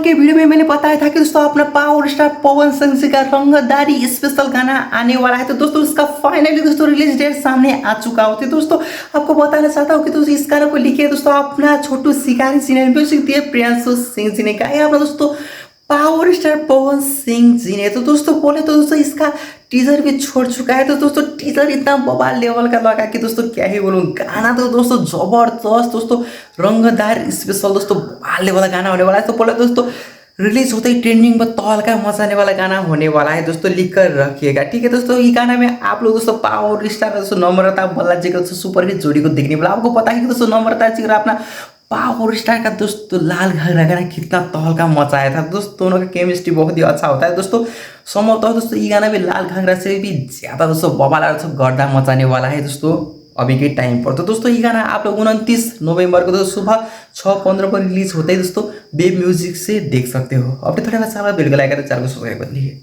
के वीडियो में मैंने बताया था कि दोस्तों अपना पावर स्टार पवन सिंह जी का रंगदारी स्पेशल गाना आने वाला है। तो दोस्तों उसका फाइनली दोस्तों रिलीज डेट सामने आ चुका होता है। दोस्तों आपको बताना चाहता हूँ कि दोस्तों इस गाने को लिखे दोस्तों अपना छोटू शिकारी जी ने, म्यूजिक दिए प्रियांशु सिंह जी ने, गाया अपना दोस्तों पावर स्टार पवन सिंह जी ने। तो दोस्तों बोले तो दोस्तों इसका टीजर भी छोड़ चुका है। तो दोस्तों टीजर इतना बवाल लेवल का लगा कि दोस्तों क्या ही बोलूं, गाना तो दोस्तों जबरदस्त दोस्तों, रंगदार स्पेशल दोस्तों बवाल लेवल वाला गाना होने वाला है। तो बोले दोस्तों रिलीज होते ही ट्रेंडिंग में तहलका मचाने वाला गाना होने वाला है। दोस्तों लिख कर रखिएगा, ठीक है दोस्तों। ये गाना में आप लोग दोस्तों पावर स्टार दोस्तों नम्रता बल्ला जी का दोस्तों सुपर हिट जोड़ी को देखने वाला। आपको पता है कि दोस्तों नम्रता जी का अपना पावर स्टार का दोस्तों लाल घाघरा गाना कितना तहलका मचाया था। दोस्तों दोनों का केमिस्ट्री बहुत ही अच्छा होता है दोस्तों। संभवतः दोस्तों ये गाना भी लाल घाघरा से भी ज्यादा दोस्तों बवाल और गर्दा मचाने वाला है दोस्तों अभी के टाइम पर। तो दोस्तों ये गाना आप लोग 29 नवंबर को दोस्तों सुबह 6:15 पर रिलीज होता है दोस्तों वेब म्यूजिक से देख सकते हो। अपने थोड़ा सा बिल्कुल आएगा तो चैनल को सब्सक्राइब कर लीजिए।